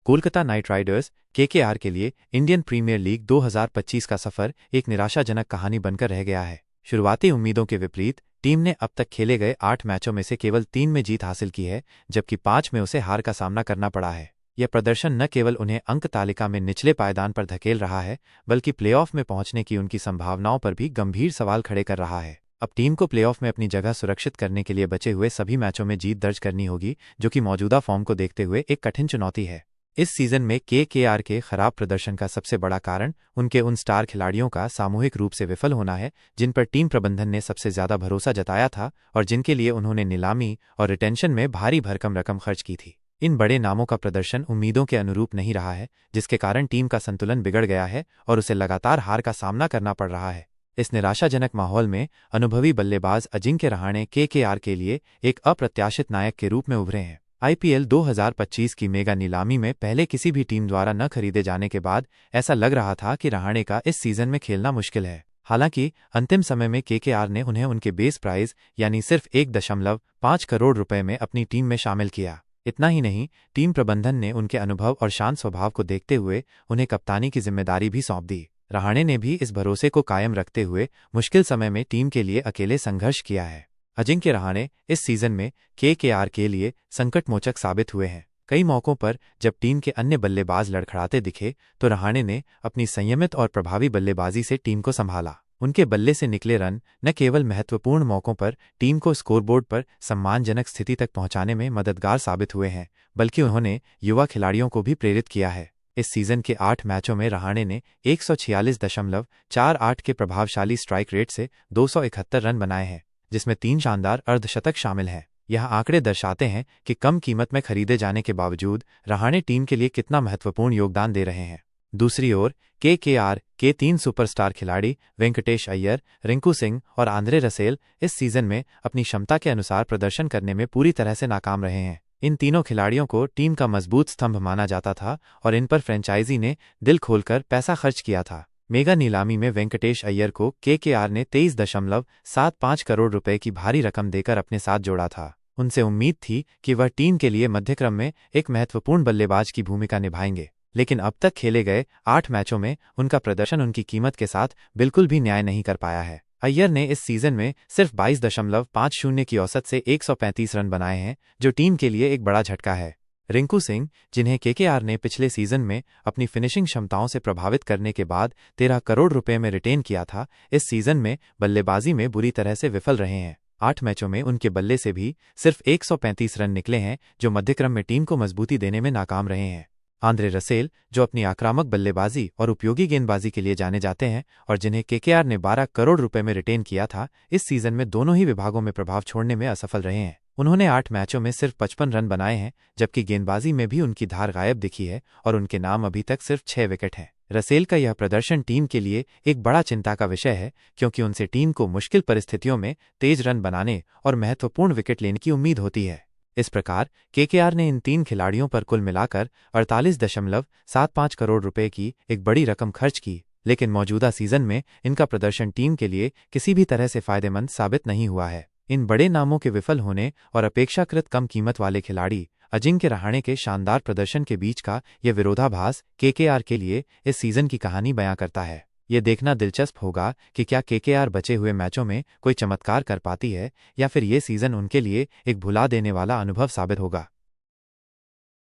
Kolkata night Riders KKR के लिए Indian premiere league 2025 का सफर एक निराशाजनक कहानी बनकर रह गया है। शुरुआती उम्मीदों के विपरीत टीम ने अब तक खेले गए 8 मैचों में से केवल 3 में जीत हासिल की है, जबकि 5 में उसे हार का सामना करना पड़ा है। यह प्रदर्शन न केवल उन्हें अंक तालिका में निचले पायदान पर धकेल रहा है, बल्कि प्लेऑफ में पहुंचने की उनकी संभावनाओं पर भी गंभीर सवाल खड़े कर रहा है। अब टीम को प्लेऑफ में अपनी जगह सुरक्षित करने के लिए बचे हुए सभी मैचों में जीत दर्ज करनी होगी, जो कि मौजूदा फॉर्म को देखते हुए एक कठिन चुनौती है। इस सीजन में केकेआर के खराब प्रदर्शन का सबसे बड़ा कारण उनके उन स्टार खिलाड़ियों का सामूहिक रूप से विफल होना है, जिन पर टीम प्रबंधन ने सबसे ज्यादा भरोसा जताया था और जिनके लिए उन्होंने नीलामी और रिटेंशन में भारी भरकम रकम खर्च की थी। इन बड़े नामों का प्रदर्शन उम्मीदों के अनुरूप नहीं रहा है, जिसके कारण टीम का संतुलन बिगड़ गया है और उसे लगातार हार का सामना करना पड़ रहा है। इस निराशाजनक माहौल में अनुभवी बल्लेबाज अजिंक्य रहाणे केकेआर के लिए एक अप्रत्याशित नायक के रूप में उभरे हैं। आईपीएल 2025 की मेगा नीलामी में पहले किसी भी टीम द्वारा न खरीदे जाने के बाद ऐसा लग रहा था कि रहाणे का इस सीजन में खेलना मुश्किल है। हालांकि अंतिम समय में केकेआर ने उन्हें उनके बेस प्राइस यानी सिर्फ 1.5 करोड़ रुपए में अपनी टीम में शामिल किया। इतना ही नहीं, टीम प्रबंधन ने उनके अनुभव और शांत स्वभाव को देखते हुए उन्हें कप्तानी की जिम्मेदारी भी सौंप दी। रहाणे ने भी इस भरोसे को कायम रखते हुए मुश्किल समय में टीम के लिए अकेले संघर्ष किया है। अजिंक्य रहाणे इस सीजन में केकेआर के लिए संकटमोचक साबित हुए हैं। कई मौकों पर जब टीम के अन्य बल्लेबाज लड़खड़ाते दिखे तो रहाणे ने अपनी संयमित और प्रभावी बल्लेबाजी से टीम को संभाला। उनके बल्ले से निकले रन न केवल महत्वपूर्ण मौकों पर टीम को स्कोरबोर्ड पर सम्मानजनक स्थिति तक पहुंचाने में मददगार साबित हुए हैं, बल्कि उन्होंने युवा खिलाड़ियों को भी प्रेरित किया है। इस सीजन के 8 मैचों में रहाणे ने 146.48 के प्रभावशाली स्ट्राइक रेट से 271 रन बनाए हैं, जिसमें 3 शानदार अर्धशतक शामिल हैं। यह आंकड़े दर्शाते हैं कि कम कीमत में खरीदे जाने के बावजूद रहाणे टीम के लिए कितना महत्वपूर्ण योगदान दे रहे हैं। दूसरी ओर केकेआर के 3 सुपरस्टार खिलाड़ी वेंकटेश अय्यर, रिंकू सिंह और आंद्रे रसेल इस सीजन में अपनी क्षमता के अनुसार प्रदर्शन करने में पूरी तरह से नाकाम रहे हैं। इन तीनों खिलाड़ियों को टीम का मजबूत स्तंभ माना जाता था और इन पर फ्रेंचाइजी ने दिल खोलकर पैसा खर्च किया था। मेगा नीलामी में वेंकटेश अय्यर को केकेआर ने 23.75 करोड़ रुपए की भारी रकम देकर अपने साथ जोड़ा था। उनसे उम्मीद थी कि वह टीम के लिए मध्यक्रम में एक महत्वपूर्ण बल्लेबाज की भूमिका निभाएंगे, लेकिन अब तक खेले गए 8 मैचों में उनका प्रदर्शन उनकी कीमत के साथ बिल्कुल भी न्याय नहीं कर पाया है। अय्यर ने इस सीजन में सिर्फ 22.50 की औसत से 135 रन बनाए हैं, जो टीम के लिए एक बड़ा झटका है। रिंकू सिंह, जिन्हें केकेआर ने पिछले सीजन में अपनी फिनिशिंग क्षमताओं से प्रभावित करने के बाद 13 करोड़ रुपए में रिटेन किया था, इस सीजन में बल्लेबाजी में बुरी तरह से विफल रहे हैं। 8 मैचों में उनके बल्ले से भी सिर्फ 135 रन निकले हैं, जो मध्यक्रम में टीम को मजबूती देने में नाकाम रहे हैं। आंद्रे रसेल, जो अपनी आक्रामक बल्लेबाजी और उपयोगी गेंदबाजी के लिए जाने जाते हैं और जिन्हें केकेआर ने 12 करोड़ रुपए में रिटेन किया था, इस सीजन में दोनों ही विभागों में प्रभाव छोड़ने में असफल रहे हैं। उन्होंने 8 मैचों में सिर्फ 55 रन बनाए हैं, जबकि गेंदबाजी में भी उनकी धार गायब दिखी है और उनके नाम अभी तक सिर्फ 6 विकेट हैं। रसेल का यह प्रदर्शन टीम के लिए एक बड़ा चिंता का विषय है, क्योंकि उनसे टीम को मुश्किल परिस्थितियों में तेज रन बनाने और महत्वपूर्ण विकेट लेने की उम्मीद होती है। इस प्रकार केकेआर ने इन 3 खिलाड़ियों पर कुल मिलाकर 48.75 करोड़ रुपए की एक बड़ी रकम खर्च की, लेकिन मौजूदा सीजन में इनका प्रदर्शन टीम के लिए किसी भी तरह से फायदेमंद साबित नहीं हुआ है। इन बड़े नामों के विफल होने और अपेक्षाकृत कम कीमत वाले खिलाड़ी अजिंक्य रहाणे के शानदार प्रदर्शन के बीच का यह विरोधाभास केकेआर के लिए इस सीजन की कहानी बयां करता है। ये देखना दिलचस्प होगा कि क्या केकेआर बचे हुए मैचों में कोई चमत्कार कर पाती है या फिर ये सीजन उनके लिए एक भुला देने वाला अनुभव साबित होगा।